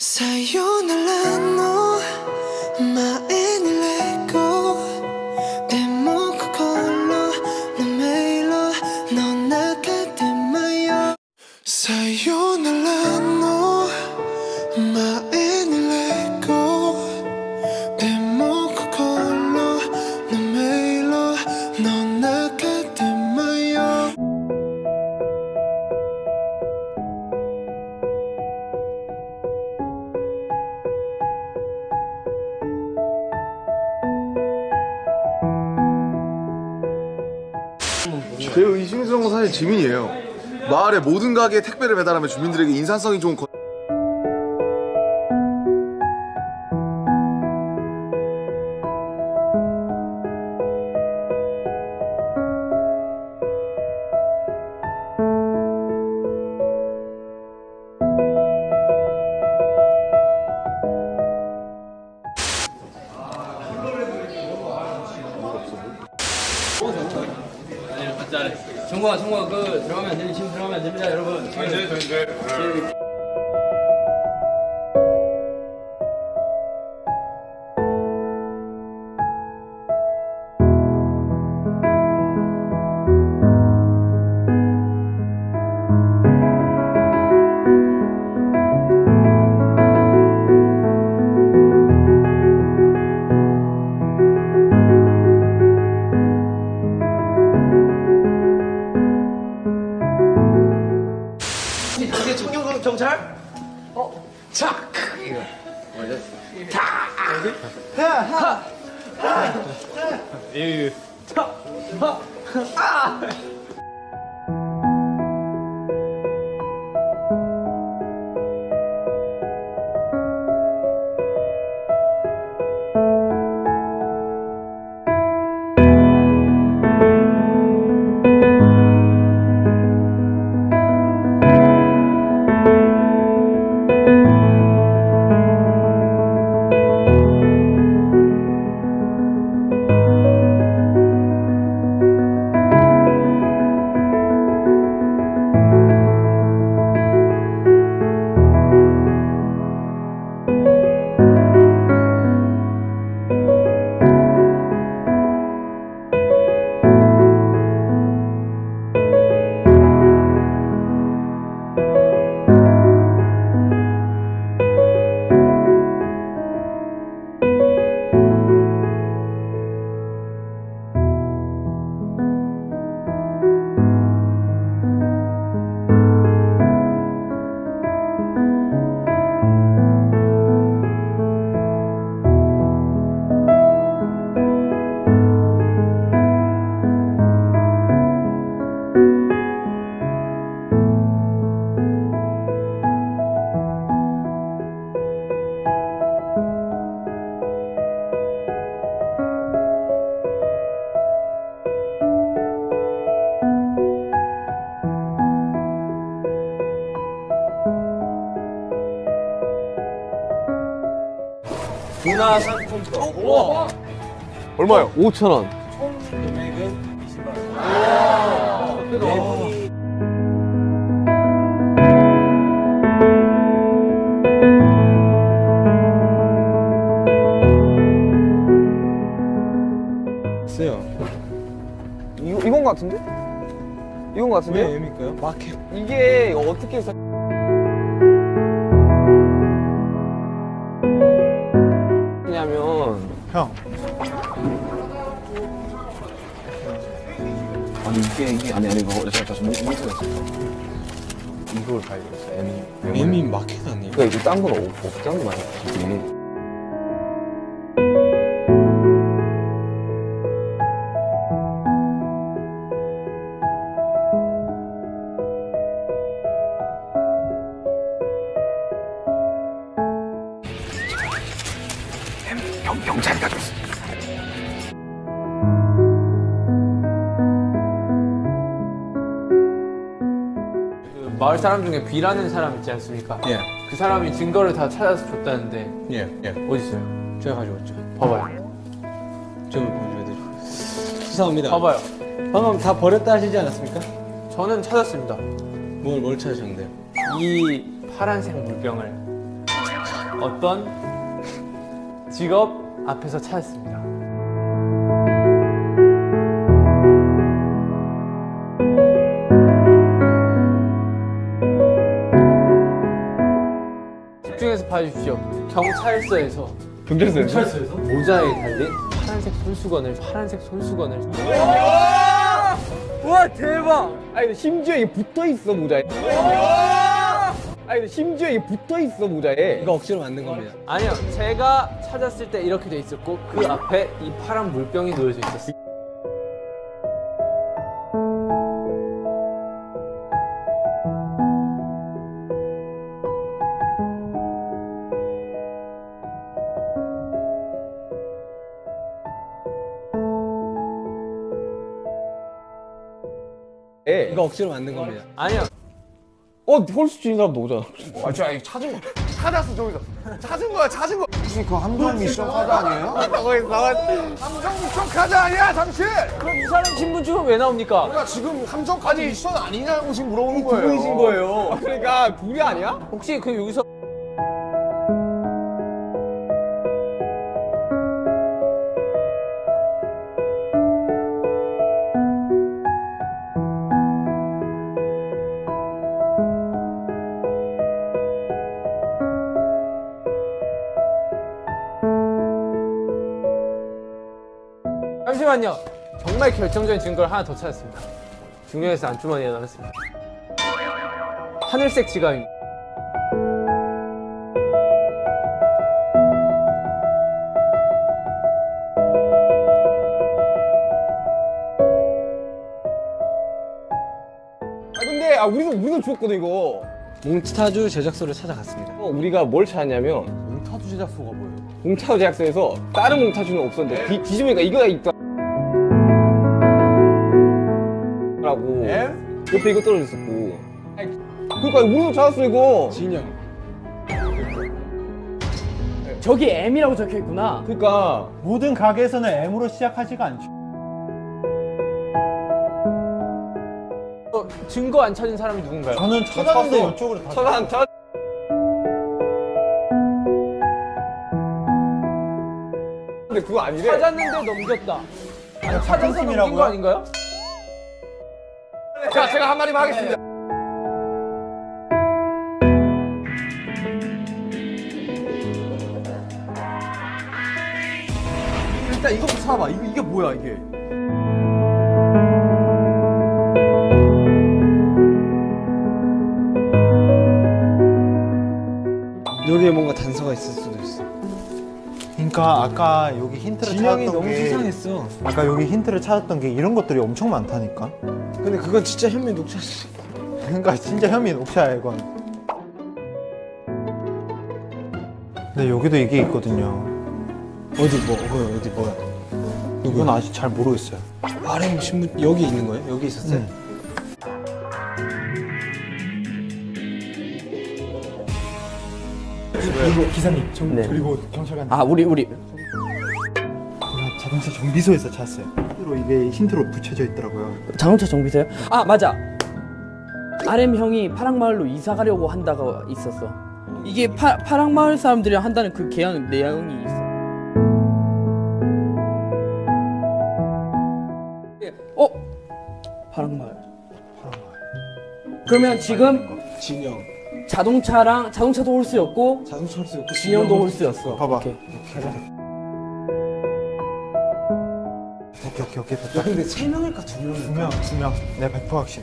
Sayonara no mae ni lego Demo kokoro no meiro no naka de mayo Sayonara no mae ni lego Demo kokoro no meiro no naka de mayo 배우 이심승은 사실 지민이에요. 마을의 모든 가게에 택배를 배달하며 주민들에게 인산성이 좋은 정국아 그 들어가면 안 됩니다. 지금 들어가면 안 됩니다, 여러분. 저희들. 이게 청경 경찰? 착! 이거 맞아? 타! 하! 이거 타! 아! 문화상품권. 우와! 얼마요? 5,000원. 총 금액은 20만 원. 있어요. 이건 거 같은데? 이건 거 같은데? 왜 M일까요? 마켓. 이게 어떻게 해서 냐면 형. 아니 이게 아니 이거 제가 못 찾았어. 이걸 발견했어. M이 마켓 아니에요? 그러니까 이거 딴 건 없던 거 많이 이게. 경찰이 가져왔어. 그 마을 사람 중에 B라는 사람 있지 않습니까? 예. 그 사람이 증거를 다 찾아서 줬다는데 예. 어디 있어요? 제가 가져왔죠. 봐봐요. 좀 보여줘야 되죠. 수상합니다. 봐봐요. 방금 다 버렸다 하시지 않았습니까? 저는 찾았습니다. 뭘 찾으셨는데요? 이 파란색 물병을 어떤 직업 앞에서 찾았습니다. 집중해서 봐주십시오. 경찰서에서 모자에 달린 파란색 손수건을 와 대박! 아니 심지어 이게 붙어 있어 모자에. 모자에. 이거 억지로 만든 겁니다. 아니요, 제가 찾았을 때 이렇게 돼 있었고 그 앞에 이 파란 물병이 놓여져 있었어요. 이거 억지로 만든 겁니다. 아니요, 홀수 치는 사람 너잖아. 찾은 거야. 혹시 그거 함정 미션 카드 아니에요? 함정 미션 카드 아니야, 당신! 그럼 이 사람 신분증은 왜 나옵니까? 그러니까 지금 함정 카드 미션 아니냐고 지금 물어보는 거예요. 분이신 거예요. 그러니까 둘이 아니야? 혹시 그 여기서 잠시만요. 정말 결정적인 증거를 하나 더 찾았습니다. 중력에서 안주머니에 넣었습니다. 하늘색 지갑입니다. 근데 우리도 죽었거든 이거. 몽타주 제작소를 찾아갔습니다. 우리가 뭘 찾았냐면 몽타주 제작소가 뭐예요? 몽타주 제작소에서 다른 몽타주는 없었는데 뒤집으니까 이거가 있다. 라고 옆에 이거 떨어졌었고. 그러니까 우리도 찾았어 이거. 진영. 저기 M이라고 적혀있구나. 그러니까 모든 가게에서는 M으로 시작하지가 않죠. 증거 안 찾은 사람이 누군가요? 저는 찾았는데 이쪽으로 다 찾아. 근데 그거 아니래. 찾았는데 넘겼다. 아니, 찾아서 넘긴 팀이라고요? 거 아닌가요? 자, 제가 한마디만 하겠습니다. 일단 이거부터 사봐. 이게 뭐야 이게? 여기에 뭔가 단서가 있을 수도 있어. 그러니까 아까 여기 힌트를 진영이 찾았던 너무 게 수상했어. 아까 여기 힌트를 찾았던 게 이런 것들이 엄청 많다니까. 근데 그건 진짜 현미 녹차수. 그러니까 진짜 현미 녹차야 이건. 근데 여기도 이게 있거든요. 어디 뭐야? 이건 아직 잘 모르겠어요. RM 신문 여기 있는 거예요? 여기 있었어요? 그리고 기사님, 그리고 경찰관. 우리 자동차 정비소에서 찾았어요. 실제로 이게 힌트로 붙여져 있더라고요. 자동차 정비소요? 아 맞아. RM 형이 파랑마을로 이사 가려고 한다고 있었어. 이게 파랑마을 사람들이랑 한다는 그 계약 내용이 있어. 파랑마을. 그러면 지금 진영. 자동차도 홀수였고 자동차를 쓰고 진영도 홀수였어. 봐봐. 오케이. 오케이. 야 근데 3명일까 2명일까? 두 명. 내가 100% 확신.